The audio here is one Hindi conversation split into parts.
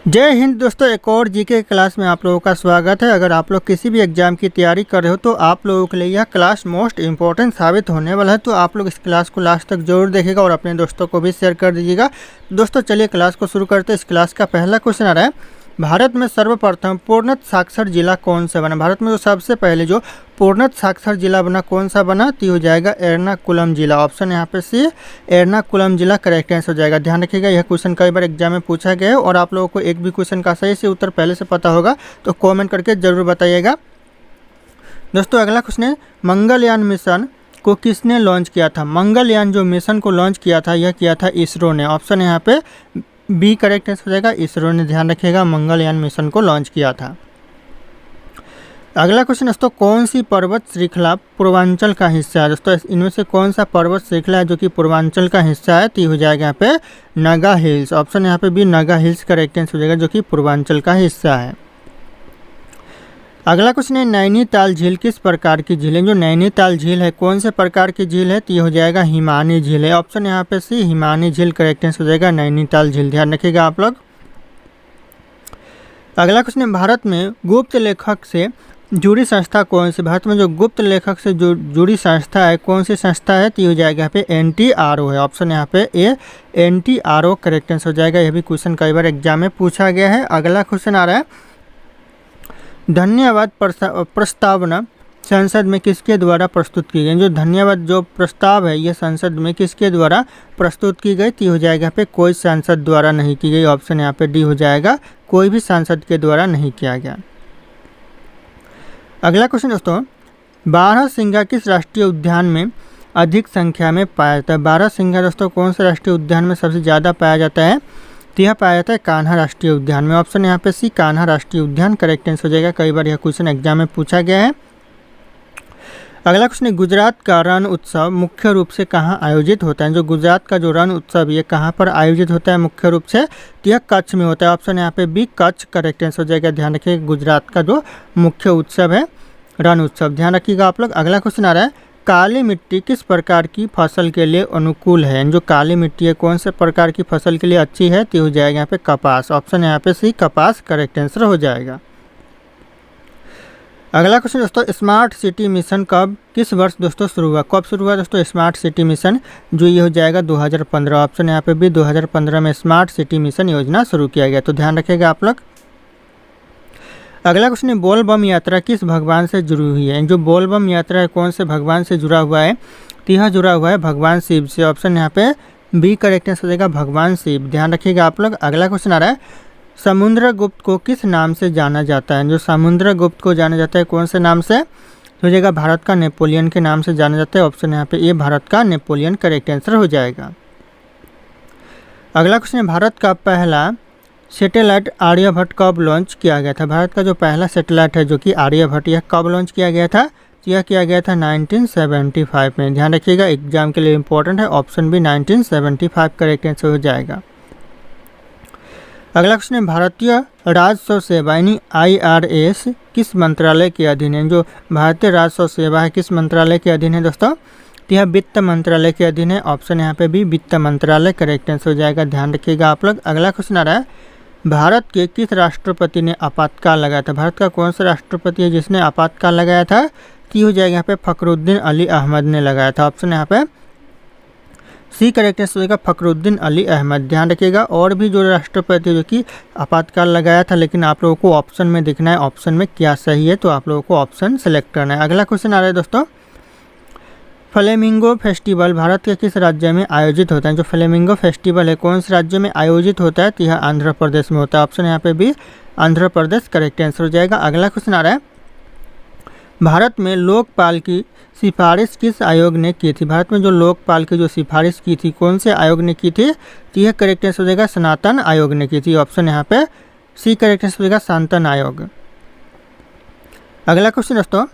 जय हिंद दोस्तों, एक और जीके क्लास में आप लोगों का स्वागत है। अगर आप लोग किसी भी एग्जाम की तैयारी कर रहे हो तो आप लोगों के लिए यह क्लास मोस्ट इंपॉर्टेंट साबित होने वाला है। तो आप लोग इस क्लास को लास्ट तक जरूर देखिएगा और अपने दोस्तों को भी शेयर कर दीजिएगा। दोस्तों चलिए क्लास को शुरू करते हैं। इस क्लास का पहला क्वेश्चन आ रहा है, भारत में सर्वप्रथम पूर्णत साक्षर जिला कौन सा बना। भारत में जो सबसे पहले जो पूर्णत साक्षर जिला बना कौन सा बना, तो हो जाएगा एर्नाकुलम जिला। ऑप्शन यहाँ पे सी, एर्नाकुलम जिला करेक्ट आंसर हो जाएगा। ध्यान रखिएगा, यह क्वेश्चन कई बार एग्जाम में पूछा गया है और आप लोगों को एक भी क्वेश्चन का सही से उत्तर पहले से पता होगा तो कमेंट करके जरूर बताइएगा। दोस्तों अगला क्वेश्चन है, मंगलयान मिशन को किसने लॉन्च किया था। मंगलयान जो मिशन को लॉन्च किया था यह किया था इसरो ने। ऑप्शन यहाँ पे बी करेक्ट आंसर हो जाएगा, इसरो ने। ध्यान रखिएगा, मंगलयान मिशन को लॉन्च किया था। अगला क्वेश्चन दोस्तों, कौन सी पर्वत श्रृंखला पूर्वांचल का हिस्सा है। दोस्तों इनमें से कौन सा पर्वत श्रृंखला है जो कि पूर्वांचल का हिस्सा है, तो हो जाएगा यहाँ पे नागा हिल्स। ऑप्शन यहाँ पे भी नागा हिल्स करेक्ट आंसर हो जाएगा, जो कि पूर्वांचल का हिस्सा है। अगला क्वेश्चन है, नैनीताल झील किस प्रकार की झील है। जो नैनीताल झील है कौन से प्रकार की झील है, तो ये हो जाएगा हिमानी झील है। ऑप्शन यहाँ पे सी, हिमानी झील करेक्ट आंसर हो जाएगा, नैनीताल झील। ध्यान रखिएगा आप लोग। अगला क्वेश्चन है, भारत में गुप्त लेखक से जुड़ी संस्था कौन सी। भारत में जो गुप्त लेखक से जुड़ी संस्था है कौन सी संस्था है, तो ये हो जाएगा यहाँ पे NTRO है। ऑप्शन यहाँ पे ए, NTRO करेक्ट आंसर हो जाएगा। यह भी क्वेश्चन कई बार एग्जाम में पूछा गया है। अगला क्वेश्चन आ रहा है, धन्यवाद प्रस्तावना संसद में किसके द्वारा प्रस्तुत की गई। जो धन्यवाद जो प्रस्ताव है यह संसद में किसके द्वारा प्रस्तुत की गई, तो हो जाएगा यहाँ पे कोई सांसद द्वारा नहीं की गई। ऑप्शन यहाँ पे डी हो जाएगा, कोई भी सांसद के द्वारा नहीं किया गया। अगला क्वेश्चन दोस्तों, बारहसिंगा किस राष्ट्रीय उद्यान में अधिक संख्या में पाया जाता है। बारहसिंगा दोस्तों कौन से राष्ट्रीय उद्यान में सबसे ज़्यादा पाया जाता है, तो यह पाया जाता है कान्हा राष्ट्रीय उद्यान में। ऑप्शन यहाँ पे सी, कान्हा राष्ट्रीय उद्यान करेक्ट आंसर हो जाएगा। कई बार यह क्वेश्चन एग्जाम में पूछा गया है। अगला क्वेश्चन है, गुजरात का रण उत्सव मुख्य रूप से कहाँ आयोजित होता है। जो गुजरात का जो रण उत्सव ये कहाँ पर आयोजित होता है मुख्य रूप से, तो यह कच्छ में होता है। ऑप्शन यहाँ पे बी, कच्छ करेक्ट आंसर हो जाएगा। ध्यान रखिए, गुजरात का जो मुख्य उत्सव है रण उत्सव। ध्यान रखिएगा आप लोग। अगला क्वेश्चन आ रहा है, काली मिट्टी किस प्रकार की फसल के लिए अनुकूल है। जो काली मिट्टी है कौन से प्रकार की फसल के लिए अच्छी है, तो हो जाएगा यहाँ पे कपास। ऑप्शन यहाँ पे सी, कपास करेक्ट आंसर हो जाएगा। अगला क्वेश्चन दोस्तों, स्मार्ट सिटी मिशन कब किस वर्ष दोस्तों शुरू हुआ। कब शुरू हुआ दोस्तों स्मार्ट सिटी मिशन, जो ये हो जाएगा 2015। ऑप्शन यहाँ पे भी 2015 में स्मार्ट सिटी मिशन योजना शुरू किया गया। तो ध्यान रखिएगा आप लोग। अगला क्वेश्चन है, बोल बम यात्रा किस भगवान से जुड़ी हुई है। जो बोल बम यात्रा है कौन से भगवान से जुड़ा हुआ है, तो यह जुड़ा हुआ है भगवान शिव से। ऑप्शन यहाँ पे बी करेक्ट आंसर हो जाएगा, भगवान शिव। ध्यान रखिएगा आप लोग। अगला क्वेश्चन आ रहा है, समुद्रगुप्त को किस नाम से जाना जाता है। जो समुद्रगुप्त को जाना जाता है कौन से नाम से, हो जाएगा भारत का नेपोलियन के नाम से जाना जाता है। ऑप्शन यहाँ पे ये भारत का नेपोलियन करेक्ट आंसर हो जाएगा। अगला क्वेश्चन है, भारत का पहला सैटेलाइट आर्यभट्ट कब लॉन्च किया गया था। भारत का जो पहला सैटेलाइट है जो कि आर्यभट्ट, यह कब लॉन्च किया गया था, तो यह किया गया था 1975 में। ध्यान रखिएगा, एग्जाम के लिए इंपॉर्टेंट है। ऑप्शन भी 1975 करेक्ट आंसर हो जाएगा। अगला क्वेश्चन है, भारतीय राजस्व सेवा यानी IRS किस मंत्रालय के अधीन है। जो भारतीय राजस्व सेवा है किस मंत्रालय के अधीन है दोस्तों, तो यह वित्त मंत्रालय के अधीन है। ऑप्शन यहाँ पे भी वित्त मंत्रालय करेक्ट आंसर हो जाएगा। ध्यान रखिएगा आप लोग। अगला क्वेश्चन आ रहा है, भारत के किस राष्ट्रपति ने आपातकाल लगाया था। भारत का कौन सा राष्ट्रपति है जिसने आपातकाल लगाया था, तो हो जाएगा यहाँ पे फखरुद्दीन अली अहमद ने लगाया था। ऑप्शन यहाँ पे सी करेक्ट आंसर हो जाएगा, फखरुद्दीन अली अहमद। ध्यान रखिएगा, और भी जो राष्ट्रपति जो कि आपातकाल लगाया था, लेकिन आप लोगों को ऑप्शन में दिखना है ऑप्शन में क्या सही है, तो आप लोगों को ऑप्शन सेलेक्ट करना है। अगला क्वेश्चन आ रहा है दोस्तों, फ्लेमिंगो फेस्टिवल भारत के किस राज्य में आयोजित होता है। जो फ्लेमिंगो फेस्टिवल है कौन से राज्य में आयोजित होता है, तो यह आंध्र प्रदेश में होता है। ऑप्शन यहाँ पे भी आंध्र प्रदेश करेक्ट आंसर हो जाएगा। अगला क्वेश्चन आ रहा है, भारत में लोकपाल की सिफारिश किस आयोग ने की थी। भारत में जो लोकपाल की जो सिफारिश की थी कौन से आयोग ने की थी, तो यह करेक्ट आंसर हो जाएगा सनातन आयोग ने की थी। ऑप्शन यहाँ पे सी करेक्ट आंसर हो जाएगा, सनातन आयोग। अगला क्वेश्चन दोस्तों,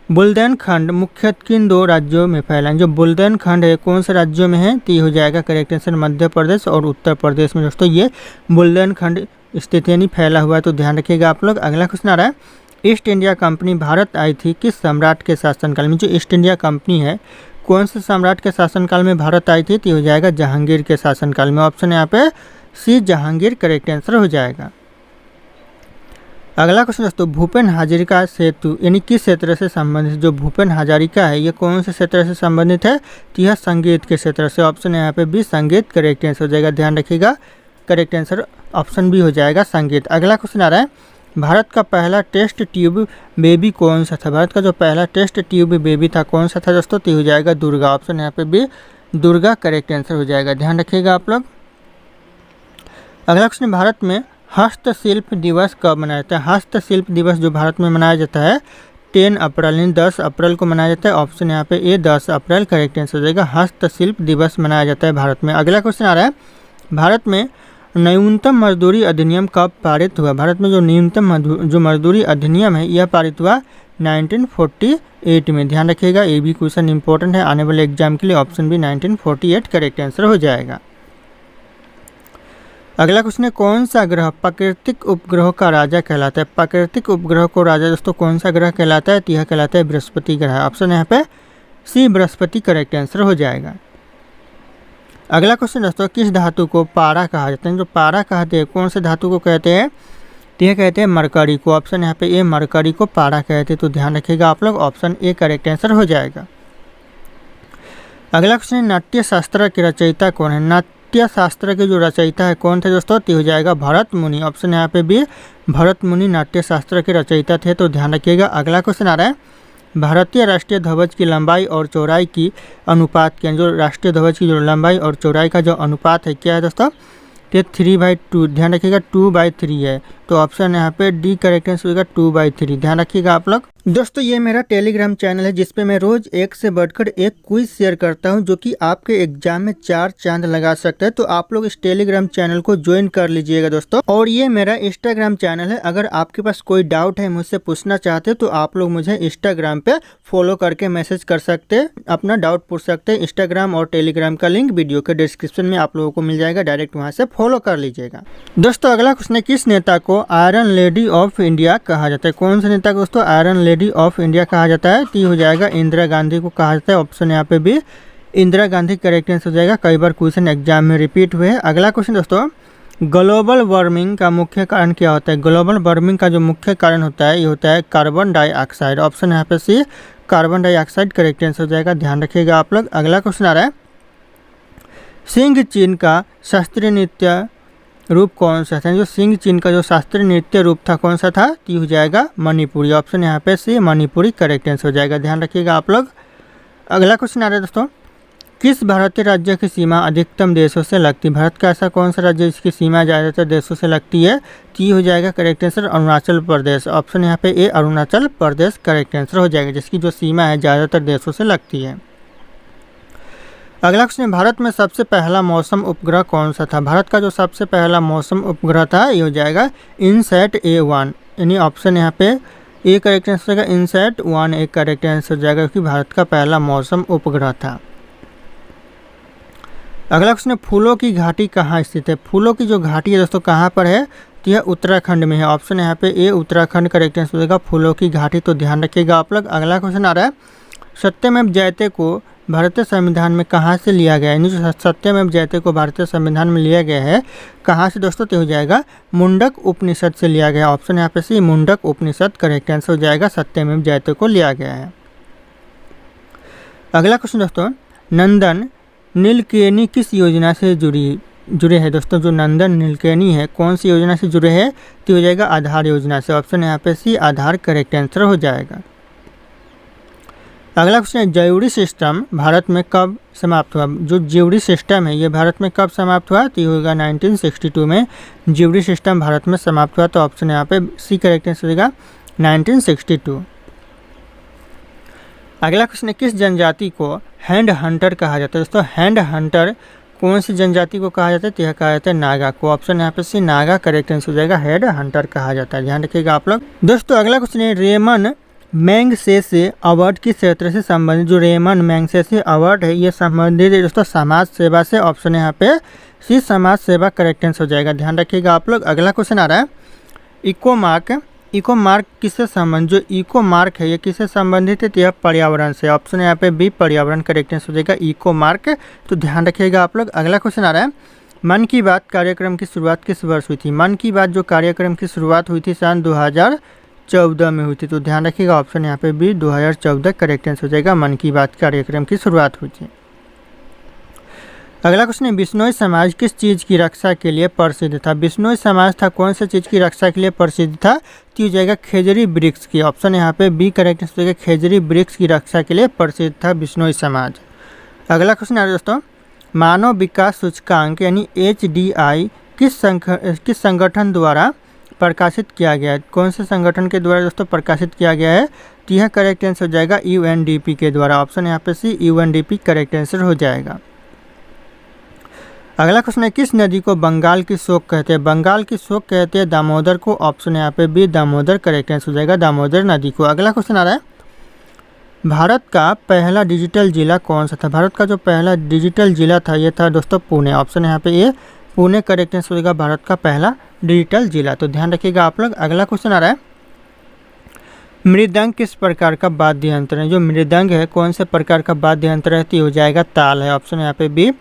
बुंदेलखंड मुख्यतः किन दो राज्यों में फैला है। जो बुंदेलखंड है कौन से राज्यों में है, तो ये हो जाएगा करेक्ट आंसर मध्य प्रदेश और उत्तर प्रदेश में दोस्तों ये बुंदेलखंड स्थित यानी फैला हुआ है। तो ध्यान रखिएगा आप लोग। अगला क्वेश्चन आ रहा है, ईस्ट इंडिया कंपनी भारत आई थी किस सम्राट के शासनकाल में। जो ईस्ट इंडिया कंपनी है कौन से सम्राट के शासनकाल में भारत आई थी, तो हो जाएगा जहांगीर के शासनकाल में। ऑप्शन यहाँ पे सी जहांगीर करेक्ट आंसर हो जाएगा। अगला क्वेश्चन दोस्तों, भूपेन हजारिका सेतु यानी किस क्षेत्र से संबंधित? जो भूपेन हजारिका है ये कौन से क्षेत्र से संबंधित है? तो यह संगीत के क्षेत्र से। ऑप्शन है यहाँ पे बी संगीत, करेक्ट आंसर हो जाएगा। ध्यान रखिएगा, करेक्ट आंसर ऑप्शन बी हो जाएगा संगीत। अगला क्वेश्चन आ रहा है, भारत का पहला टेस्ट ट्यूब बेबी कौन सा था? भारत का जो पहला टेस्ट ट्यूब बेबी था कौन सा था दोस्तों? तो हो जाएगा दुर्गा। ऑप्शन यहाँ पे बी दुर्गा, करेक्ट आंसर हो जाएगा। ध्यान रखिएगा आप लोग। अगला क्वेश्चन, भारत में हस्तशिल्प दिवस कब मनाया जाता है? हस्तशिल्प दिवस जो भारत में मनाया जाता है 10 अप्रैल यानी 10 अप्रैल को मनाया जाता है। ऑप्शन यहाँ पे ए 10 अप्रैल, करेक्ट आंसर हो जाएगा। हस्तशिल्प दिवस मनाया जाता है भारत में। अगला क्वेश्चन आ रहा है, भारत में न्यूनतम मजदूरी अधिनियम कब पारित हुआ? भारत में जो न्यूनतम जो मजदूरी अधिनियम है यह पारित हुआ 1948 में। ध्यान रखिएगा, ये भी क्वेश्चन इंपॉर्टेंट है आने वाले एग्जाम के लिए। ऑप्शन बी 1948 करेक्ट आंसर हो जाएगा। अगला क्वेश्चन है, कौन सा ग्रह प्राकृतिक उपग्रह का राजा कहलाता है? प्राकृतिक उपग्रह को राजा दोस्तों कौन सा ग्रह कहलाता है? तो यह कहलाता है बृहस्पति ग्रह। ऑप्शन यहाँ पे सी बृहस्पति, करेक्ट आंसर हो जाएगा। अगला क्वेश्चन दोस्तों, किस धातु को पारा कहा जाता है? जो पारा कहते हैं कौन से धातु को कहते हैं? तो यह कहते हैं मरकरी को। ऑप्शन यहाँ पे ए मरकरी को पारा कहते हैं। तो ध्यान रखिएगा आप लोग, ऑप्शन ए करेक्ट आंसर हो जाएगा। अगला क्वेश्चन है, नाट्य शास्त्र के रचयिता कौन है? नाट्य शास्त्र के जो रचयिता है कौन थे दोस्तों? तो हो जाएगा भरत मुनि। ऑप्शन यहाँ पे भी भरत मुनि नाट्य शास्त्र के रचयिता थे। तो ध्यान रखिएगा। अगला क्वेश्चन आ रहा है, भारतीय राष्ट्रीय ध्वज की लंबाई और चौड़ाई की अनुपात क्या है? जो राष्ट्रीय ध्वज की जो लंबाई और चौड़ाई का जो अनुपात है क्या है दोस्तों? तो 3/2। ध्यान रखिएगा 2/3 है। तो ऑप्शन यहाँ पे डी करेक्ट आंसर होगा 2/3। ध्यान रखिएगा आप लोग। दोस्तों ये मेरा टेलीग्राम चैनल है जिसपे मैं रोज एक से बढ़कर एक क्विज शेयर करता हूं जो कि आपके एग्जाम में 4 चांद लगा सकता है। तो आप लोग इस टेलीग्राम चैनल को ज्वाइन कर लीजिएगा दोस्तों। और ये मेरा इंस्टाग्राम चैनल है, अगर आपके पास कोई डाउट है मुझसे पूछना चाहते तो आप लोग मुझे इंस्टाग्राम पे फॉलो करके मैसेज कर सकते हैं, अपना डाउट पूछ सकते हैं। इंस्टाग्राम और टेलीग्राम का लिंक वीडियो के डिस्क्रिप्शन में आप लोगों को मिल जाएगा, डायरेक्ट वहाँ से फॉलो कर लीजिएगा। दोस्तों अगला क्वेश्चन है, किस नेता को आयरन लेडी ऑफ इंडिया कहा जाता है? कौन से नेता को दोस्तों आयरन लेडी ऑफ इंडिया कहा जाता है? तो हो जाएगा इंदिरा गांधी को कहा जाता है। ऑप्शन यहाँ पे भी इंदिरा गांधी करेक्ट आंसर हो जाएगा। कई बार क्वेश्चन एग्जाम में रिपीट हुए हैं। अगला क्वेश्चन दोस्तों, ग्लोबल वार्मिंग का मुख्य कारण क्या होता है? ग्लोबल वार्मिंग का जो मुख्य कारण होता है ये होता है कार्बन डाइऑक्साइड। ऑप्शन यहाँ पे सी कार्बन डाइऑक्साइड करेक्ट आंसर हो जाएगा। ध्यान रखिएगा आप लोग। अगला क्वेश्चन आ रहा है, सिंह चीन का शास्त्रीय नृत्य रूप कौन सा था? जो सिंह चीन का जो शास्त्रीय नृत्य रूप था कौन सा था? तो हो जाएगा मणिपुरी। ऑप्शन यहाँ पे सी मणिपुरी करेक्ट आंसर हो जाएगा। ध्यान रखिएगा आप लोग। अगला क्वेश्चन आ रहा है दोस्तों, किस भारतीय राज्य की सीमा अधिकतम देशों से लगती है? भारत का ऐसा कौन सा राज्य है जिसकी सीमा ज़्यादातर देशों से लगती है? तो हो जाएगा correct answer Arunachal Pradesh. Option यहाँ पे ए अरुणाचल प्रदेश करेक्ट आंसर हो जाएगा, जिसकी जो सीमा है ज़्यादातर देशों से लगती है। अगला क्वेश्चन, भारत में सबसे पहला मौसम उपग्रह कौन सा था? भारत का जो सबसे पहला मौसम उपग्रह था ये हो जाएगा इनसैट A1, यानी ऑप्शन यहाँ पे ए करेक्ट आंसर हो जाएगा। इनसैट 1 एक करेक्ट आंसर हो जाएगा क्योंकि भारत का पहला मौसम उपग्रह था। अगला क्वेश्चन, फूलों की घाटी कहाँ स्थित है? फूलों की जो घाटी है दोस्तों कहाँ पर है? तो यह उत्तराखंड में है। ऑप्शन यहाँ पे ए उत्तराखंड करेक्ट आंसर हो जाएगा फूलों की घाटी। तो ध्यान रखिएगा आप लोग। अगला क्वेश्चन आ रहा है, सत्यमेव जयते को भारतीय संविधान में कहाँ से लिया गया है? यानी जो सत्यमेव जयते को भारतीय संविधान में लिया गया है कहाँ से दोस्तों? तो हो जाएगा मुंडक उपनिषद से लिया गया। ऑप्शन यहाँ पे सी मुंडक उपनिषद करेक्ट आंसर हो जाएगा। सत्यमेव जयते को लिया गया है। अगला क्वेश्चन दोस्तों, नंदन नीलकेनी किस योजना से जुड़े हैं दोस्तों? जो नंदन नीलकेनी है कौन सी योजना से जुड़े हैं? तो हो जाएगा आधार योजना से। ऑप्शन यहाँ पे सी आधार करेक्ट आंसर हो जाएगा। अगला क्वेश्चन है, ज्यूरी सिस्टम भारत में कब समाप्त हुआ? जो ज्यूरी सिस्टम है ये भारत में कब समाप्त हुआ? तो होगा 1962 में ज्यूरी सिस्टम भारत में समाप्त हुआ। तो ऑप्शन यहाँ पे सी करेक्ट आंसर होगा 1962। अगला क्वेश्चन है, किस जनजाति को हैंड हंटर कहा जाता है? दोस्तों हैंड हंटर कौन सी जनजाति को कहा जाता है? तो यह कहा जाता है नागा को। ऑप्शन यहाँ पे सी नागा करेक्ट आंसर हो जाएगा। हैंड हंटर कहा जाता है। ध्यान रखिएगा आप लोग। दोस्तों अगला क्वेश्चन है, रेमन मैगसेसे अवार्ड किस क्षेत्र से संबंधित? जो रेमन मैगसेसे अवार्ड है ये संबंधित है दोस्तों समाज सेवा से। ऑप्शन यहाँ पे सी समाज सेवा करेक्ट आंसर हो जाएगा। ध्यान रखिएगा आप लोग। अगला क्वेश्चन आ रहा है, इको मार्क किससे संबंधित? जो इको मार्क है ये किससे संबंधित है? तो यह पर्यावरण से। ऑप्शन यहाँ पे बी पर्यावरण करेक्ट आंसर हो जाएगा इको मार्क। तो ध्यान रखिएगा आप लोग। अगला क्वेश्चन आ रहा है, मन की बात कार्यक्रम की शुरुआत किस वर्ष हुई थी? मन की बात जो कार्यक्रम की शुरुआत हुई थी सन 2014 में हुई थी। तो ध्यान रखिएगा ऑप्शन यहाँ पे भी 2014 करेक्ट आंसर हो जाएगा। मन की बात कार्यक्रम की शुरुआत हुई थी। अगला क्वेश्चन है, बिश्नोई समाज किस चीज़ की रक्षा के लिए प्रसिद्ध था? बिश्नोई समाज था कौन सा चीज़ की रक्षा के लिए प्रसिद्ध था? तो हो जाएगा खेजड़ी वृक्ष की। ऑप्शन यहाँ पे बी करेक्ट आंसर हो जाएगा, खेजड़ी वृक्ष की रक्षा के लिए प्रसिद्ध था बिश्नोई समाज। अगला क्वेश्चन है दोस्तों, मानव विकास सूचकांक यानी HDI किस संगठन द्वारा प्रकाशित किया गया है? कौन से संगठन के द्वारा दोस्तों प्रकाशित किया गया है? तो यह करेक्ट आंसर हो जाएगा UNDP के द्वारा। ऑप्शन यहाँ पे सी UNDP करेक्ट आंसर हो जाएगा। अगला क्वेश्चन है, किस नदी को बंगाल की शोक कहते हैं? बंगाल की शोक कहते हैं दामोदर को। ऑप्शन यहाँ पे बी दामोदर करेक्ट आंसर हो जाएगा, दामोदर नदी को। अगला क्वेश्चन आ रहा है, भारत का पहला डिजिटल जिला कौन सा था? भारत का जो पहला डिजिटल जिला था ये था दोस्तों पुणे। ऑप्शन यहाँ पे ये पुणे करेक्ट आंसर हो जाएगा, भारत का पहला डिजिटल जिला। तो ध्यान रखिएगा आप लोग। अगला क्वेश्चन आ रहा है, मृदंग किस प्रकार का वाद्य यंत्र है? जो मृदंग है कौन से प्रकार का वाद्य यंत्र है? तो हो जाएगा ताल है। ऑप्शन यहाँ पे बी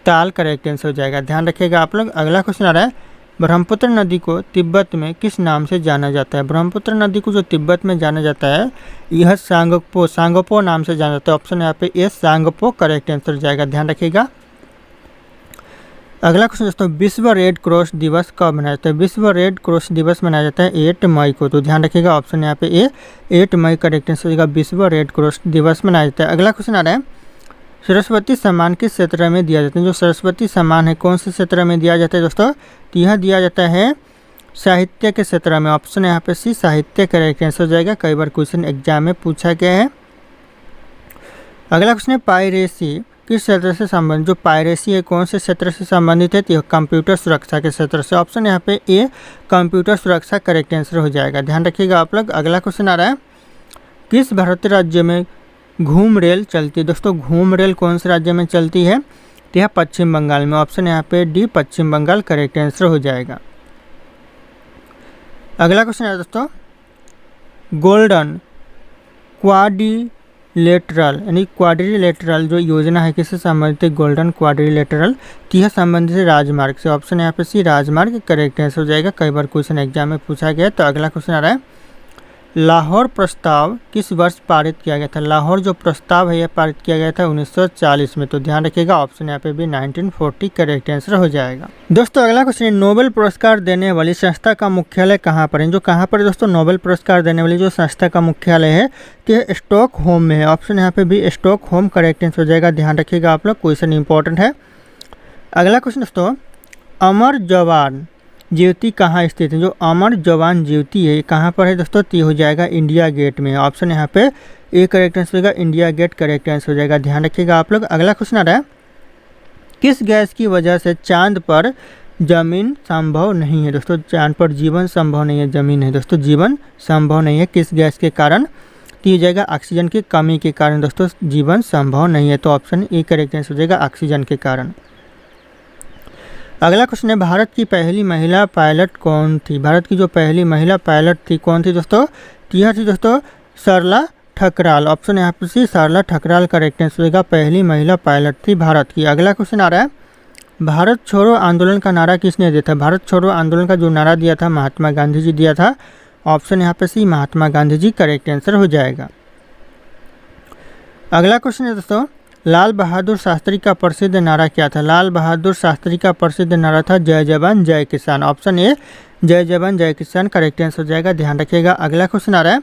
ताल करेक्ट आंसर हो जाएगा। ध्यान रखिएगा आप लोग। अगला क्वेश्चन आ रहा है, ब्रह्मपुत्र नदी को तिब्बत में किस नाम से जाना जाता है? ब्रह्मपुत्र नदी को जो तिब्बत में जाना जाता है यह सांगपो नाम से जाना जाता है। ऑप्शन यहाँ पे ए सांगपो करेक्ट आंसर हो जाएगा। ध्यान रखिएगा। अगला क्वेश्चन दोस्तों, विश्व रेड क्रॉस दिवस कब मनाया जाता है? विश्व रेड क्रॉस दिवस मनाया जाता है 8 मई को। तो ध्यान रखिएगा ऑप्शन यहाँ पे ए 8 मई करेक्ट आंसर हो जाएगा, विश्व रेड क्रॉस दिवस मनाया जाता है। अगला क्वेश्चन आ रहा है, सरस्वती सम्मान किस क्षेत्र में दिया जाता है? जो सरस्वती सम्मान है कौन से क्षेत्र में दिया जाता है दोस्तों? तो यह दिया जाता है साहित्य के क्षेत्र में। ऑप्शन यहाँ पे सी साहित्य करेक्ट आंसर हो जाएगा। कई बार क्वेश्चन एग्जाम में पूछा गया है। अगला क्वेश्चन है, पायरेसी किस क्षेत्र से संबंधित? जो पायरेसी है कौन से क्षेत्र से संबंधित है? तो कंप्यूटर सुरक्षा के क्षेत्र से। ऑप्शन यहाँ पे ए कंप्यूटर सुरक्षा करेक्ट आंसर हो जाएगा। ध्यान रखिएगा आप लोग। अगला क्वेश्चन आ रहा है, किस भारतीय राज्य में घूम रेल चलती है? दोस्तों घूम रेल कौन से राज्य में चलती है? तो यह पश्चिम बंगाल में। ऑप्शन यहाँ पे डी पश्चिम बंगाल करेक्ट आंसर हो जाएगा। अगला क्वेश्चन है दोस्तों, गोल्डन क्वाड्रिलेटरल यानी क्वाड्रिलेटरल जो योजना है किससे संबंधित है? गोल्डन क्वाड्रिलेटरल तो यह संबंधित है राजमार्ग से। ऑप्शन यहाँ पे सी राजमार्ग करेक्ट आंसर हो जाएगा। कई बार क्वेश्चन एग्जाम में पूछा गया। तो अगला क्वेश्चन आ रहा है, लाहौर प्रस्ताव किस वर्ष पारित किया गया था? लाहौर जो प्रस्ताव है यह पारित किया गया था 1940 में। तो ध्यान रखिएगा ऑप्शन यहाँ पे भी 1940 करेक्ट आंसर हो जाएगा। दोस्तों अगला क्वेश्चन है, नोबेल पुरस्कार देने वाली संस्था का मुख्यालय कहाँ पर है? जो कहाँ पर दोस्तों नोबेल पुरस्कार देने वाली जो संस्था का मुख्यालय है कि स्टॉकहोम में है। ऑप्शन यहाँ पे भी स्टॉकहोम करेक्ट आंसर हो जाएगा। ध्यान रखिएगा आप लोग, क्वेश्चन इंपॉर्टेंट है। अगला क्वेश्चन दोस्तों, अमर जवान ज्योति कहाँ स्थित है? जो अमर जवान ज्योति है कहाँ पर है दोस्तों? तो हो जाएगा इंडिया गेट में। ऑप्शन यहाँ पे ए करेक्ट आंसर होगा, इंडिया गेट करेक्ट आंसर हो जाएगा। ध्यान रखिएगा आप लोग। अगला क्वेश्चन आ रहा है, किस गैस की वजह से चांद पर जमीन संभव नहीं है? दोस्तों चांद पर जीवन संभव नहीं है, जमीन है दोस्तों जीवन संभव नहीं है। किस गैस के कारण? तो हो जाएगा ऑक्सीजन की कमी के कारण दोस्तों जीवन संभव नहीं है। तो ऑप्शन ए करेक्ट आंसर हो जाएगा, ऑक्सीजन के कारण। अगला क्वेश्चन है, भारत की पहली महिला पायलट कौन थी? भारत की जो पहली महिला पायलट थी कौन थी दोस्तों? तो यह थी दोस्तों सरला ठकराल। ऑप्शन यहाँ पर सी सरला ठकराल करेक्ट आंसर होगा, पहली महिला पायलट थी भारत की। अगला क्वेश्चन आ रहा है, भारत छोड़ो आंदोलन का नारा किसने दिया था? भारत छोड़ो आंदोलन का जो नारा दिया था महात्मा गांधी जी दिया था। ऑप्शन यहाँ पे सी महात्मा गांधी जी करेक्ट आंसर हो जाएगा। अगला क्वेश्चन है दोस्तों, लाल बहादुर शास्त्री का प्रसिद्ध नारा क्या था? लाल बहादुर शास्त्री का प्रसिद्ध नारा था जय जवान जय किसान। ऑप्शन ए जय जवान जय किसान करेक्ट आंसर हो जाएगा। ध्यान रखिएगा। अगला क्वेश्चन आ रहा है,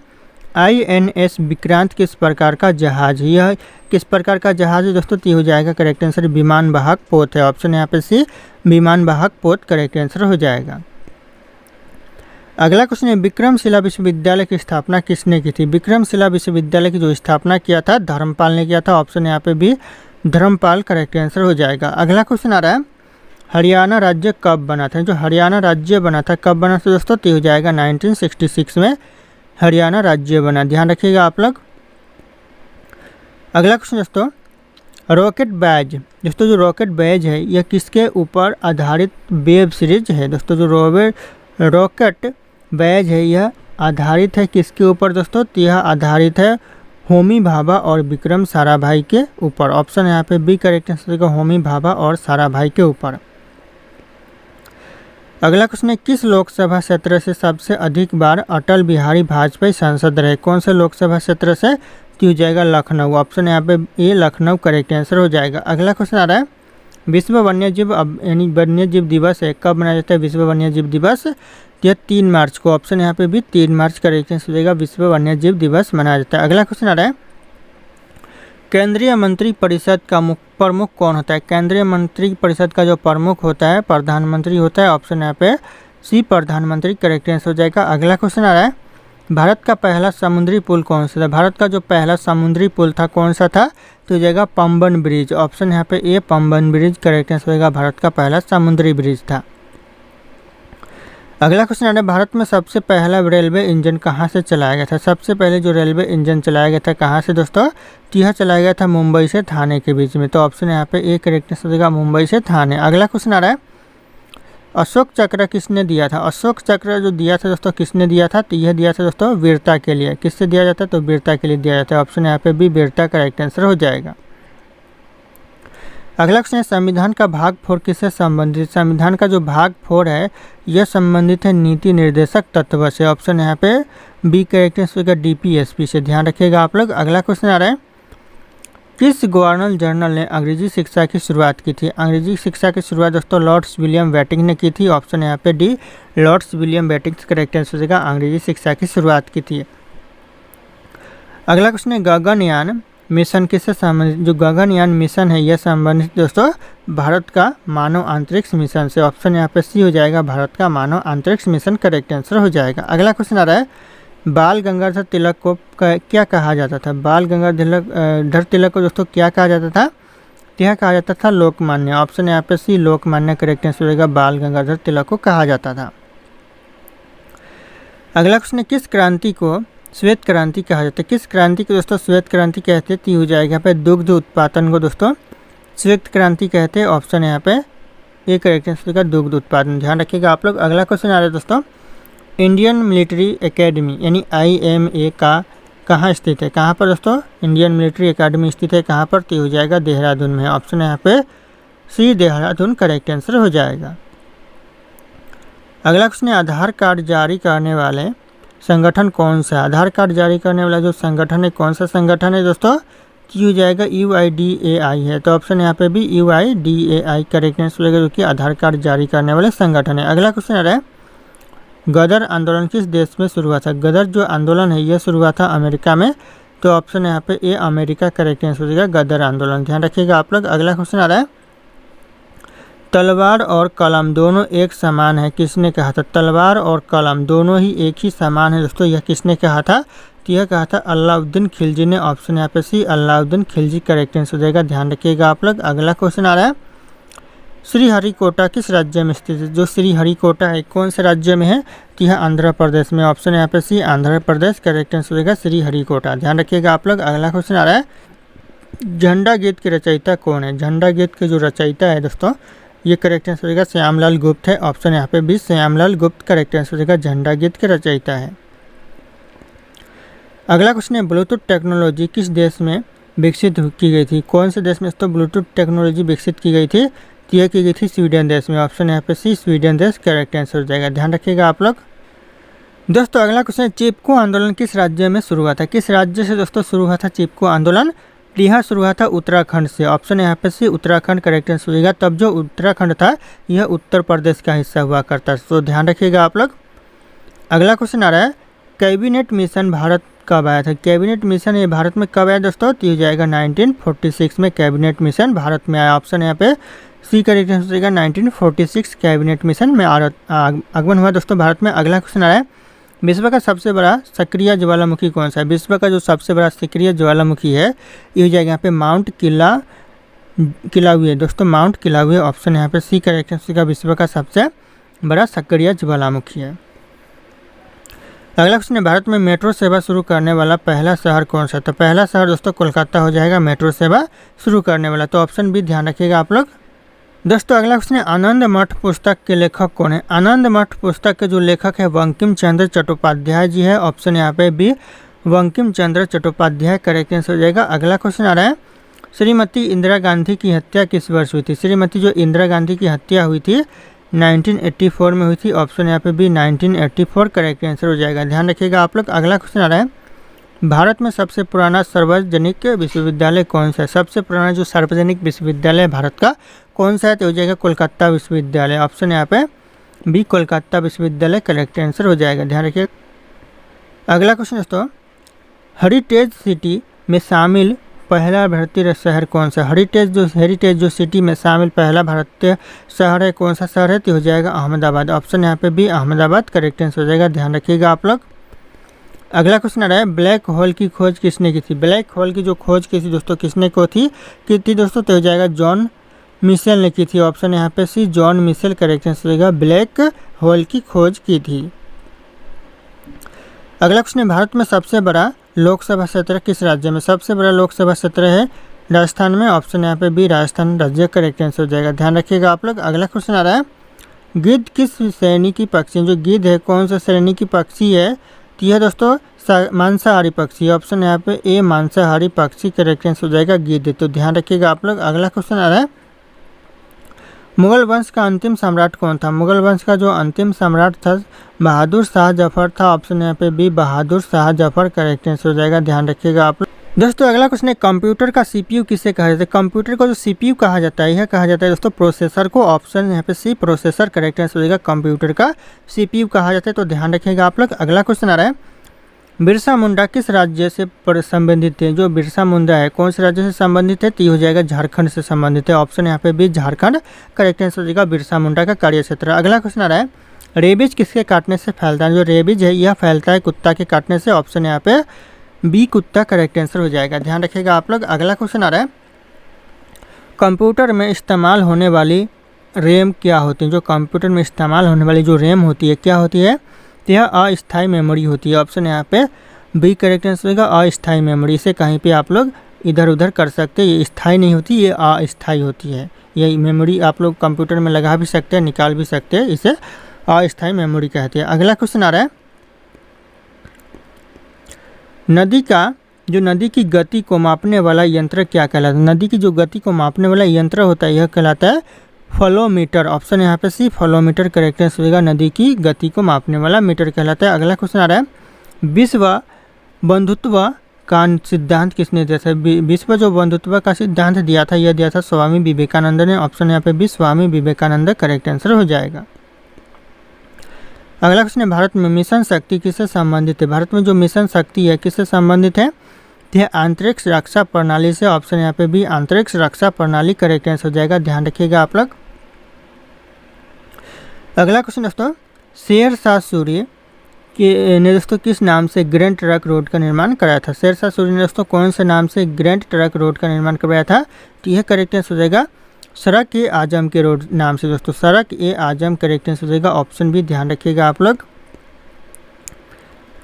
INS विक्रांत किस प्रकार का जहाज? यह किस प्रकार का जहाज है दोस्तों? तो हो जाएगा करेक्ट आंसर विमान वाहक पोत है। ऑप्शन यहाँ पे सी विमान वाहक पोत करेक्ट आंसर हो जाएगा। अगला क्वेश्चन है, विक्रमशिला विश्वविद्यालय की स्थापना किसने की थी? विक्रमशिला विश्वविद्यालय की जो स्थापना किया था धर्मपाल ने किया था। ऑप्शन यहाँ पे भी धर्मपाल करेक्ट आंसर हो जाएगा। अगला क्वेश्चन आ रहा है, हरियाणा राज्य कब बना था? जो हरियाणा राज्य बना था कब बना था दोस्तों? तो हो जाएगा 1966 में हरियाणा राज्य बना। ध्यान रखिएगा आप लोग। अगला क्वेश्चन दोस्तों, रॉकेट बैज दोस्तों जो रॉकेट बैज है यह किसके ऊपर आधारित वेब सीरीज है? दोस्तों जो रॉकेट बैज है यह आधारित है किसके ऊपर दोस्तों? तो यह आधारित है होमी भाभा और विक्रम साराभाई के ऊपर। ऑप्शन यहाँ पे बी करेक्ट आंसर होगा, होमी भाभा और साराभाई के ऊपर। अगला क्वेश्चन है, किस लोकसभा क्षेत्र से सबसे अधिक बार अटल बिहारी वाजपेयी सांसद रहे? कौन से लोकसभा क्षेत्र से? तो हो जाएगा लखनऊ। ऑप्शन यहाँ पे ए लखनऊ करेक्ट आंसर हो जाएगा। अगला क्वेश्चन आ रहा है, विश्व वन्यजीव यानी वन्यजीव दिवस है कब मनाया जाता है? विश्व वन्यजीव दिवस यह 3 मार्च को। ऑप्शन यहाँ पे भी 3 मार्च करेक्ट आंसर हो जाएगा, विश्व वन्यजीव दिवस मनाया जाता है। अगला क्वेश्चन आ रहा है, केंद्रीय मंत्री परिषद का प्रमुख कौन होता है? केंद्रीय मंत्री परिषद का जो प्रमुख होता है प्रधानमंत्री होता है। ऑप्शन यहाँ पे सी प्रधानमंत्री करेक्ट आंसर हो जाएगा। अगला क्वेश्चन आ रहा है, भारत का पहला समुद्री पुल कौन सा था? भारत का जो पहला समुद्री पुल था कौन सा था? तो हो जाएगा पंबन ब्रिज। ऑप्शन यहाँ पे ए पंबन ब्रिज करेक्ट आंसर होगा, भारत का पहला समुद्री ब्रिज था। अगला क्वेश्चन आ रहा है, भारत में सबसे पहला रेलवे इंजन कहाँ से चलाया गया था? सबसे पहले जो रेलवे इंजन चलाया गया था कहाँ से दोस्तों? तो यह चलाया गया था मुंबई से थाने के बीच में। तो ऑप्शन यहाँ पे ए करेक्ट आंसर होगा, मुंबई से थाने। अगला क्वेश्चन आ रहा है, अशोक चक्र किसने दिया था? अशोक चक्र जो दिया था दोस्तों किसने दिया था? तो यह दिया था दोस्तों वीरता के लिए। किससे दिया जाता है? तो वीरता के लिए दिया जाता है। ऑप्शन यहाँ पे भी वीरता करेक्ट आंसर हो जाएगा। अगला क्वेश्चन है, संविधान का भाग 4 किससे संबंधित? संविधान का जो भाग 4 है यह संबंधित है नीति निर्देशक तत्व से। ऑप्शन यहाँ पे बी करेक्ट आंसर होगा, DPSP से। ध्यान रखिएगा आप लोग। अगला क्वेश्चन आ रहा है, किस गवर्नर जनरल ने अंग्रेजी शिक्षा की शुरुआत की थी? अंग्रेजी शिक्षा की शुरुआत दोस्तों लॉर्ड्स विलियम बेटिंग ने की थी। ऑप्शन यहाँ पे D Lords William Bentinck correct answer होगा, अंग्रेजी शिक्षा की शुरुआत की थी। अगला क्वेश्चन है, गगनयान मिशन किससे संबंधित? जो गगनयान मिशन है यह संबंधित दोस्तों भारत का मानव अंतरिक्ष मिशन से। ऑप्शन यहाँ पे सी हो जाएगा, भारत का मानव अंतरिक्ष मिशन करेक्ट आंसर हो जाएगा। अगला क्वेश्चन आ रहा है, बाल गंगाधर तिलक को क्या कहा जाता था? बाल गंगाधर तिलक को दोस्तों क्या कहा जाता था? यह कहा जाता था लोकमान्य। ऑप्शन यहाँ पे सी लोकमान्य करेक्ट आंसर हो जाएगा, बाल गंगाधर तिलक को कहा जाता था। अगला क्वेश्चन है, किस क्रांति को श्वेत क्रांति कहा जाता है? किस क्रांति को दोस्तों श्वेत क्रांति कहते हैं? हो जाएगा यहाँ पे दुग्ध उत्पादन को दोस्तों श्वेत क्रांति कहते हैं। ऑप्शन यहाँ पे ए करेक्ट आंसर होगा, दुग्ध उत्पादन। ध्यान रखिएगा आप लोग। अगला क्वेश्चन आ रहा है दोस्तों, इंडियन मिलिट्री एकेडमी यानी IMA का कहाँ स्थित है? कहाँ पर दोस्तों इंडियन मिलिट्री एकेडमी स्थित है? कहाँ पर? तो हो जाएगा देहरादून में। ऑप्शन यहाँ पे सी देहरादून करेक्ट आंसर हो जाएगा। अगला क्वेश्चन है, आधार कार्ड जारी करने वाले संगठन कौन सा? आधार कार्ड जारी करने वाला जो संगठन है कौन सा संगठन है दोस्तों? तो हो जाएगा UIDAI है। तो ऑप्शन यहाँ पे भी UIDAI करेक्ट आंसर होगा, जो कि आधार कार्ड जारी करने वाले संगठन है। अगला क्वेश्चन आ रहा है, गदर आंदोलन किस देश में शुरू हुआ था? गदर जो आंदोलन है यह शुरू हुआ था अमेरिका में। तो ऑप्शन यहाँ पे ए अमेरिका करेक्ट आंसर हो जाएगा, गदर आंदोलन। ध्यान रखिएगा आप लोग। अगला क्वेश्चन आ रहा है, तलवार और कलम दोनों एक समान है किसने कहा था? तलवार और कलम दोनों ही एक ही समान है दोस्तों, यह किसने कहा था? तो यह कहा था अलाउद्दीन खिलजी ने। ऑप्शन यहाँ पे सी अलाउद्दीन खिलजी करेक्ट आंसर हो जाएगा। ध्यान रखिएगा आप लोग। अगला क्वेश्चन आ रहा है, श्रीहरिकोटा किस राज्य में स्थित है? जो श्रीहरिकोटा है कौन से राज्य में है? तो यह आंध्र प्रदेश में। ऑप्शन यहाँ पे सी आंध्र प्रदेश करेक्ट आंसर होगा, श्रीहरिकोटा। ध्यान रखिएगा आप लोग। अगला क्वेश्चन आ रहा है, झंडा गीत के रचयिता कौन है? झंडा गीत के जो रचयिता है दोस्तों ये करेक्ट आंसर होगा श्यामलाल गुप्त है। ऑप्शन यहाँ पे भी श्यामलाल गुप्त करेक्ट आंसर होगा, झंडा गीत के रचयिता है। अगला क्वेश्चन है, ब्लूटूथ टेक्नोलॉजी किस देश में विकसित की गई थी? कौन से देश में तो ब्लूटूथ टेक्नोलॉजी विकसित की गई थी? तो यह की गई थी स्वीडन देश में। ऑप्शन यहाँ पे सी स्वीडन देश करेक्ट आंसर हो जाएगा। ध्यान रखिएगा आप लोग। दोस्तों अगला क्वेश्चन है, चिपको आंदोलन किस राज्य में शुरू हुआ था? किस राज्य से दोस्तों शुरू हुआ था चिपको आंदोलन? यह शुरू हुआ था उत्तराखंड से। ऑप्शन यहाँ पे सी उत्तराखंड करेक्ट आंसर होगा। तब जो उत्तराखंड था यह उत्तर प्रदेश का हिस्सा हुआ करता है। तो ध्यान रखिएगा आप लोग। अगला क्वेश्चन आ रहा है, कैबिनेट मिशन भारत कब आया था? कैबिनेट मिशन ये भारत में कब आया दोस्तों? तो हो जाएगा 1946 में कैबिनेट मिशन भारत में आया। ऑप्शन यहाँ पे सी करेक्ट आंसर होगा, 1946 कैबिनेट मिशन में आगमन हुआ दोस्तों भारत में। अगला क्वेश्चन आ रहा है, विश्व का सबसे बड़ा सक्रिय ज्वालामुखी कौन सा है? विश्व का जो सबसे बड़ा सक्रिय ज्वालामुखी है ये हो जाएगा यहाँ पे माउंट किलाउए दोस्तों, माउंट किलाउए। ऑप्शन यहाँ पे सी करेक्ट आंसर का विश्व का सबसे बड़ा सक्रिय ज्वालामुखी है। अगला क्वेश्चन है, भारत में मेट्रो सेवा शुरू करने वाला पहला शहर कौन सा? तो पहला शहर दोस्तों कोलकाता हो जाएगा मेट्रो सेवा शुरू करने वाला। तो ऑप्शन भी ध्यान रखिएगा आप लोग। दोस्तों अगला क्वेश्चन है, आनंद मठ पुस्तक के लेखक कौन है? आनंद मठ पुस्तक के जो लेखक है बंकिम चंद्र चट्टोपाध्याय जी है। ऑप्शन यहाँ पे भी बंकिम चंद्र चट्टोपाध्याय करेक्ट आंसर हो जाएगा। अगला क्वेश्चन आ रहा है, श्रीमती इंदिरा गांधी की हत्या किस वर्ष हुई थी? श्रीमती जो इंदिरा गांधी की हत्या हुई थी 1984 में हुई थी। ऑप्शन यहाँ पे बी 1984 करेक्ट आंसर हो जाएगा। ध्यान रखिएगा आप लोग। अगला क्वेश्चन आ रहा है, भारत में सबसे पुराना सार्वजनिक विश्वविद्यालय कौन सा है? सबसे पुराना जो सार्वजनिक विश्वविद्यालय है भारत का कौन सा है? तो हो जाएगा कोलकाता विश्वविद्यालय। ऑप्शन यहाँ पे बी कोलकाता विश्वविद्यालय करेक्ट आंसर हो जाएगा। ध्यान रखिए। अगला क्वेश्चन दोस्तों, हेरिटेज सिटी में शामिल पहला भारतीय शहर कौन सा? हेरिटेज जो सिटी में शामिल पहला भारतीय शहर है, कौन सा शहर है? तो हो जाएगा अहमदाबाद। ऑप्शन यहाँ पे बी अहमदाबाद करेक्ट आंसर हो जाएगा। ध्यान रखिएगा आप लोग। अगला क्वेश्चन आ रहा है, ब्लैक होल की खोज किसने की थी? ब्लैक होल की जो खोज की थी दोस्तों किसने की थी दोस्तों? तो हो जाएगा जॉन मिशेल ने की थी। ऑप्शन यहाँ पे सी जॉन मिशेल करेक्ट आंसर हो जाएगा। ब्लैक होल की खोज की थी। अगला क्वेश्चन है, भारत में सबसे बड़ा लोकसभा क्षेत्र किस राज्य में? सबसे बड़ा लोकसभा क्षेत्र है राजस्थान में। ऑप्शन यहाँ पे बी राजस्थान राज्य करेक्ट आंसर हो जाएगा। ध्यान रखिएगा आप लोग। अगला क्वेश्चन आ रहा है, गिद्ध किस श्रेणी की पक्षी? जो गिद्ध है कौन सा श्रेणी की पक्षी है? तो यह दोस्तों मांसाहारी पक्षी। ऑप्शन यहाँ पे ए मांसाहारी पक्षी करेक्ट आंसर हो जाएगा गिद्ध। तो ध्यान रखिएगा आप लोग। अगला क्वेश्चन आ रहा है, मुगल वंश का अंतिम सम्राट कौन था? मुगल वंश का जो अंतिम सम्राट था बहादुर शाह जफर था। ऑप्शन यहाँ पे B Bahadur Shah Zafar correct answer हो जाएगा। ध्यान रखिएगा आप लोग। दोस्तों अगला क्वेश्चन है, कंप्यूटर का सीपीयू किसे कहा जाता है? कंप्यूटर को जो सीपीयू कहा जाता है यह कहा जाता है दोस्तों प्रोसेसर को। ऑप्शन यहाँ पे सी प्रोसेसर करेक्ट आंसर हो जाएगा। कंप्यूटर का सीपीयू कहा जाता है। तो ध्यान रखिएगा आप लोग। अगला क्वेश्चन आ रहा है, बिरसा मुंडा किस राज्य से संबंधित है? जो बिरसा मुंडा है कौन से राज्य से संबंधित है? तो ये हो जाएगा झारखंड से संबंधित है। ऑप्शन यहाँ पे भी झारखंड करेक्ट आंसर हो जाएगा बिरसा मुंडा का कार्य क्षेत्र। अगला क्वेश्चन आ रहा है, रेबीज किसके काटने से फैलता है? जो रेबीज है यह फैलता है कुत्ता के काटने से। ऑप्शन यहाँ पे बी कुत्ता करेक्ट आंसर हो जाएगा। ध्यान रखिएगा आप लोग। अगला क्वेश्चन आ रहा है, कंप्यूटर में इस्तेमाल होने वाली रैम क्या होती है? जो कंप्यूटर में इस्तेमाल होने वाली जो रैम होती है क्या होती है? यह अस्थायी मेमोरी होती है। ऑप्शन यहाँ पे बी करेक्ट आंसर होगा अस्थायी मेमोरी। इसे कहीं पे आप लोग इधर उधर कर सकते हैं। ये स्थायी नहीं होती, ये अस्थायी होती है। ये मेमोरी आप लोग कंप्यूटर में लगा भी सकते हैं, निकाल भी सकते हैं। इसे अस्थायी मेमोरी कहते हैं। अगला क्वेश्चन आ रहा है, नदी की गति को मापने वाला यंत्र क्या कहलाता है? नदी की जो गति को मापने वाला यंत्र होता है यह कहलाता है फ्लोमीटर। ऑप्शन यहाँ पे सी फ्लोमीटर करेक्ट आंसर होगा। नदी की गति को मापने वाला मीटर कहलाता है। अगला क्वेश्चन आ रहा है, विश्व बंधुत्व का सिद्धांत किसने दिया था? विश्व जो बंधुत्व का सिद्धांत दिया था यह दिया था स्वामी विवेकानंद ने। ऑप्शन यहाँ पे भी स्वामी विवेकानंद करेक्ट आंसर हो जाएगा। अगला क्वेश्चन है, भारत में मिशन शक्ति किससे संबंधित है? भारत में जो मिशन शक्ति है किससे संबंधित है? यह अंतरिक्ष रक्षा प्रणाली से। ऑप्शन यहाँ पे भी अंतरिक्ष रक्षा प्रणाली करेक्ट आंसर हो जाएगा। ध्यान रखिएगा आप लोग। अगला क्वेश्चन दोस्तों, शेरशाह सूरी ने दोस्तों किस नाम से ग्रैंड ट्रंक रोड का निर्माण कराया था? शेरशाह सूरी ने दोस्तों कौन से नाम से ग्रैंड ट्रंक रोड का निर्माण करवाया था? तो यह करेक्ट आंसर हो जाएगा सड़क ए आजम के रोड नाम से दोस्तों। सड़क ए आजम करेक्ट आंसर हो जाएगा। ऑप्शन भी ध्यान रखिएगा आप लोग।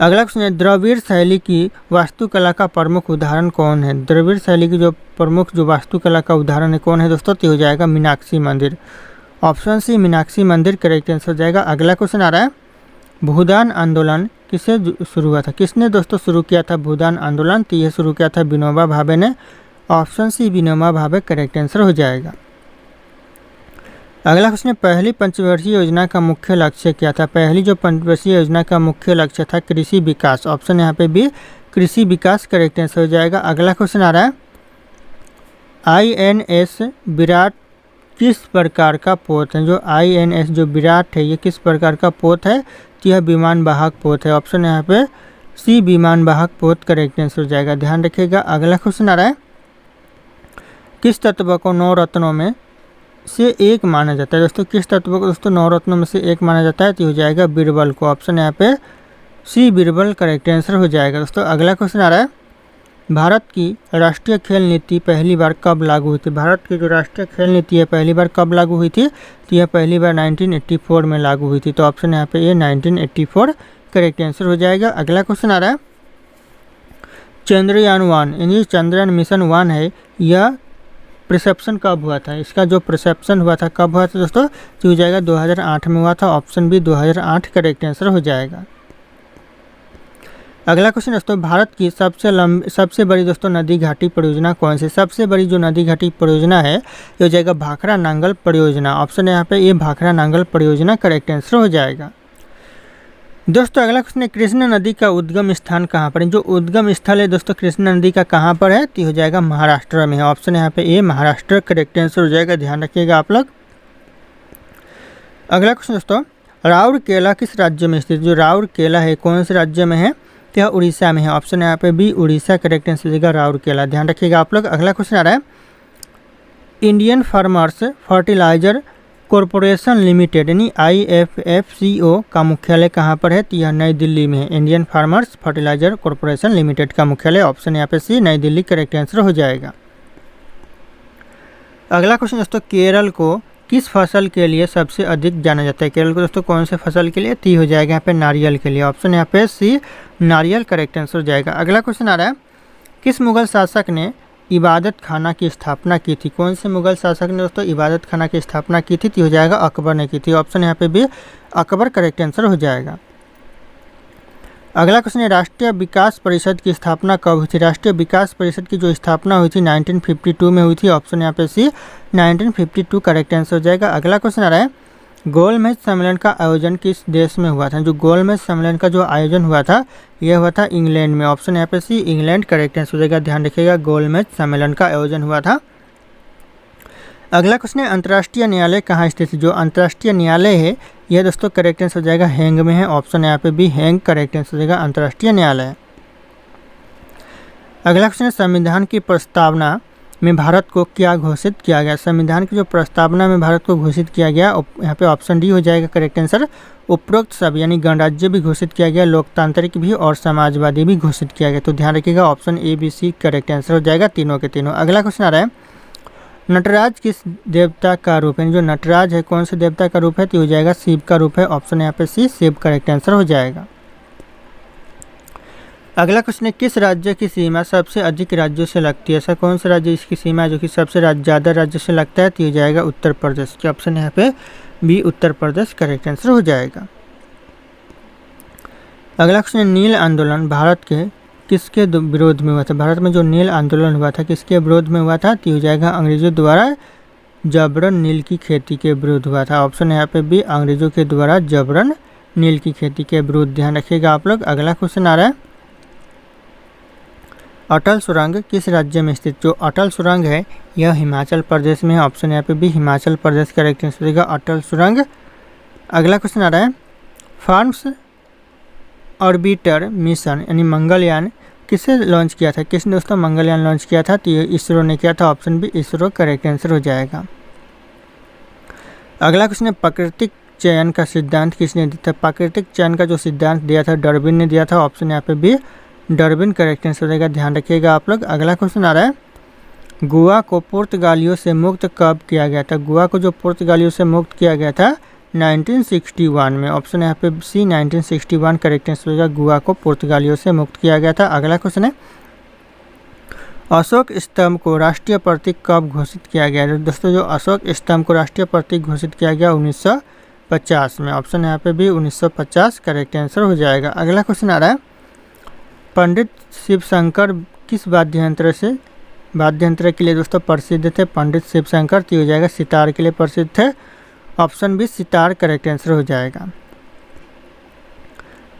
अगला क्वेश्चन है, द्रविड़ शैली की वास्तुकला का प्रमुख उदाहरण कौन है? द्रविड़ शैली की जो प्रमुख जो वास्तुकला का उदाहरण है कौन है दोस्तों? तो हो जाएगा मीनाक्षी मंदिर। ऑप्शन सी मीनाक्षी मंदिर करेक्ट आंसर हो जाएगा। अगला क्वेश्चन आ रहा है, भूदान आंदोलन किससे शुरू हुआ था? किसने दोस्तों शुरू किया था भूदान आंदोलन? तो यह शुरू किया था विनोबा भावे ने। Option C Vinoba Bhave correct answer हो जाएगा। अगला क्वेश्चन है, पहली पंचवर्षीय योजना का मुख्य लक्ष्य क्या था? पहली जो पंचवर्षीय योजना का मुख्य लक्ष्य था कृषि विकास। ऑप्शन यहाँ पे भी कृषि विकास करेक्ट आंसर हो जाएगा। अगला क्वेश्चन आ रहा है, INS विराट किस प्रकार का पोत है? जो INS जो विराट है ये किस प्रकार का पोत है? तो यह विमान वाहक पोत है। ऑप्शन यहाँ पे सी विमान वाहक पोत करेक्ट आंसर हो जाएगा। ध्यान रखिएगा। अगला क्वेश्चन आ रहा है, किस तत्व को 9 रत्नों में से एक माना जाता है? दोस्तों किस तत्व को दोस्तों 9 रत्नों में से एक माना जाता है? तो हो जाएगा बीरबल को। ऑप्शन यहाँ पे सी बीरबल करेक्ट आंसर हो जाएगा। दोस्तों अगला क्वेश्चन आ रहा है, भारत की राष्ट्रीय खेल नीति पहली बार कब लागू हुई थी? भारत की जो राष्ट्रीय खेल नीति है पहली बार कब लागू हुई थी? तो यह पहली बार 1984 में लागू हुई थी। तो ऑप्शन यहाँ पे ये 1984 करेक्ट आंसर हो जाएगा। अगला क्वेश्चन आ रहा है, चंद्रयान-1 यानी चंद्रयान मिशन 1 है यह प्रिसेप्शन कब हुआ था? इसका जो प्रिसेप्शन हुआ था कब हुआ था दोस्तों? तो हो जाएगा 2008 में हुआ था। ऑप्शन भी 2008 करेक्ट आंसर हो जाएगा। अगला क्वेश्चन दोस्तों, भारत की सबसे बड़ी दोस्तों नदी घाटी परियोजना कौन सी? सबसे बड़ी जो नदी घाटी परियोजना है ये हो जाएगा भाखरा नांगल परियोजना। ऑप्शन है यहाँ पे ये भाखरा नांगल परियोजना करेक्ट आंसर हो जाएगा। दोस्तों अगला क्वेश्चन है, कृष्णा नदी का उद्गम स्थान कहाँ पर है? जो उद्गम स्थल है दोस्तों कृष्णा नदी का कहाँ पर है? तो हो जाएगा महाराष्ट्र में है। ऑप्शन है यहाँ पे ये महाराष्ट्र करेक्ट आंसर हो जाएगा, ध्यान रखिएगा आप लोग। अगला क्वेश्चन दोस्तों, राउरकेला किस राज्य में स्थित? जो राउरकेला है कौन से राज्य में है? तो यह उड़ीसा में है। ऑप्शन है यहाँ पे बी उड़ीसा करेक्ट आंसर हो जाएगा राउरकेला, ध्यान रखिएगा आप लोग। अगला क्वेश्चन आ रहा है, Indian Farmers Fertiliser Corporation Limited यानी IFFCO का मुख्यालय कहाँ पर है? तो यह नई दिल्ली में है। Indian Farmers Fertiliser Corporation Limited का मुख्यालय ऑप्शन यहाँ पे सी नई दिल्ली करेक्ट आंसर हो जाएगा। अगला क्वेश्चन दोस्तों, केरल को किस फसल के लिए सबसे अधिक जाना जाता है? केरल को दोस्तों कौन से फसल के लिए? ती हो जाएगा यहाँ पे नारियल के लिए। ऑप्शन यहाँ पे सी नारियल करेक्ट आंसर हो जाएगा। अगला क्वेश्चन आ रहा है, किस मुगल शासक ने इबादत खाना की स्थापना की थी? कौन से मुगल शासक ने दोस्तों इबादत खाना की स्थापना की थी? तो हो जाएगा अकबर ने की थी। ऑप्शन यहाँ पे भी अकबर करेक्ट आंसर हो जाएगा। अगला क्वेश्चन है, राष्ट्रीय विकास परिषद की स्थापना कब हुई थी? राष्ट्रीय विकास परिषद की जो स्थापना हुई थी 1952 में हुई थी। ऑप्शन यहाँ पे सी 1952 करेक्ट आंसर हो जाएगा। अगला क्वेश्चन आ रहा है, गोलमेज सम्मेलन का आयोजन किस देश में हुआ था? जो गोलमेज सम्मेलन का जो आयोजन हुआ था यह हुआ था इंग्लैंड में। ऑप्शन यहाँ पे सी इंग्लैंड करेक्ट आंसर हो जाएगा, ध्यान रखिएगा गोलमेज सम्मेलन का आयोजन हुआ था। अगला क्वेश्चन है, अंतर्राष्ट्रीय न्यायालय कहाँ स्थित है? जो अंतर्राष्ट्रीय न्यायालय है यह दोस्तों करेक्ट आंसर हो जाएगा हैंग में है। ऑप्शन यहाँ पे भी हैंग करेक्ट आंसर हो जाएगा अंतर्राष्ट्रीय न्यायालय। अगला क्वेश्चन है, संविधान की प्रस्तावना में भारत को क्या घोषित किया गया? संविधान की जो प्रस्तावना में भारत को घोषित किया गया यहाँ पे ऑप्शन डी हो जाएगा करेक्ट आंसर। उपरोक्त सब यानी गणराज्य भी घोषित किया गया, लोकतांत्रिक भी और समाजवादी भी घोषित किया गया। तो ध्यान रखिएगा ऑप्शन ABC करेक्ट आंसर हो जाएगा तीनों के तीनों। अगला क्वेश्चन आ रहा है, नटराज किस देवता का रूप है? जो नटराज है कौन से देवता का रूप है? तो हो जाएगा शिव का रूप है। ऑप्शन यहाँ पे सी शिव करेक्ट आंसर हो जाएगा। अगला क्वेश्चन है, किस राज्य की सीमा सबसे अधिक राज्यों से लगती है? ऐसा कौन सा राज्य इसकी सीमा है जो कि सबसे ज़्यादा राज्य से लगता है? तो हो जाएगा उत्तर प्रदेश के। ऑप्शन यहाँ पे B Uttar Pradesh correct answer हो जाएगा। अगला क्वेश्चन है, नील आंदोलन भारत के किसके विरोध में हुआ था? भारत में जो नील आंदोलन हुआ था किसके विरोध में हुआ था? तो हो जाएगा अंग्रेजों द्वारा जबरन नील की खेती के विरुद्ध हुआ था। ऑप्शन यहाँ पे भी अंग्रेजों के द्वारा जबरन नील की खेती के विरुद्ध, ध्यान रखिएगा आप लोग। अगला क्वेश्चन आ रहा है, अटल सुरंग किस राज्य में स्थित? जो अटल सुरंग है यह हिमाचल प्रदेश में है। ऑप्शन यहाँ पे भी हिमाचल प्रदेश करेक्ट आंसर होगा अटल सुरंग। अगला क्वेश्चन आ रहा है, फार्म्स ऑर्बिटर मिशन यानी मंगलयान किसे लॉन्च किया था? किसने दोस्तों मंगलयान लॉन्च किया था? तो ये इसरो ने किया था। Option B ISRO correct answer हो जाएगा। अगला क्वेश्चन है, प्राकृतिक चयन का सिद्धांत किसने दिया था? प्राकृतिक चयन का जो सिद्धांत दिया था डार्विन ने दिया था। ऑप्शन यहाँ पे भी डार्विन करेक्ट आंसर हो जाएगा, ध्यान रखिएगा आप लोग। अगला क्वेश्चन आ रहा है, गोवा को पुर्तगालियों से मुक्त कब किया गया था? गोवा को जो पुर्तगालियों से मुक्त किया गया था 1961 में। ऑप्शन यहाँ पे सी 1961 करेक्ट आंसर होगा, गोवा को पुर्तगालियों से मुक्त किया गया था। अगला क्वेश्चन है, अशोक स्तंभ को राष्ट्रीय प्रतीक कब घोषित किया गया? दोस्तों जो अशोक स्तंभ को राष्ट्रीय प्रतीक घोषित किया गया 1950 में। ऑप्शन यहाँ पे भी 1950 करेक्ट आंसर हो जाएगा। अगला क्वेश्चन आ रहा है, पंडित शिवशंकर किस वाद्ययंत्र के लिए दोस्तों प्रसिद्ध थे? पंडित शिवशंकर तो हो जाएगा सितार के लिए प्रसिद्ध थे। Option B sitar correct answer हो जाएगा।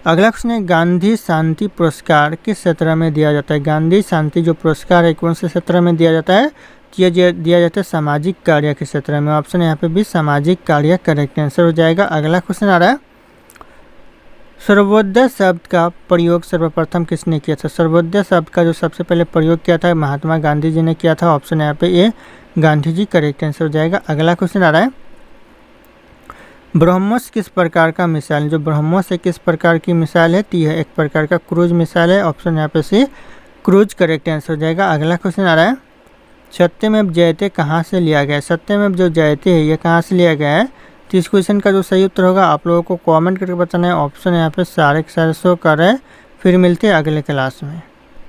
अगला क्वेश्चन है, गांधी शांति पुरस्कार किस क्षेत्र में दिया जाता है? गांधी शांति जो पुरस्कार है कौन से क्षेत्र में दिया जाता है? ये दिया जाता है सामाजिक कार्य के क्षेत्र में। ऑप्शन यहाँ पे भी सामाजिक कार्य करेक्ट आंसर हो जाएगा। अगला क्वेश्चन आ रहा है, सर्वोदय शब्द का प्रयोग सर्वप्रथम किसने किया था? सर्वोदय शब्द का जो सबसे पहले प्रयोग किया था महात्मा गांधी जी ने किया था। ऑप्शन यहाँ पे ए गांधी जी करेक्ट आंसर हो जाएगा। अगला क्वेश्चन आ रहा है, ब्रह्मोस किस प्रकार का मिसाइल है? जो ब्रह्मोस है किस प्रकार की मिसाइल है? तो यह एक प्रकार का क्रूज मिसाइल है। ऑप्शन यहाँ पे से क्रूज करेक्ट आंसर हो जाएगा। अगला क्वेश्चन आ रहा है, सत्यमेव जयते कहाँ से लिया गया है? सत्यमेव जो जयते है ये कहाँ से लिया गया है? तो इस क्वेश्चन का जो सही उत्तर होगा आप लोगों को कमेंट करके बताना है। ऑप्शन यहाँ पे सारे के सारे शो कर रहे हैं। फिर मिलते हैं अगले क्लास में।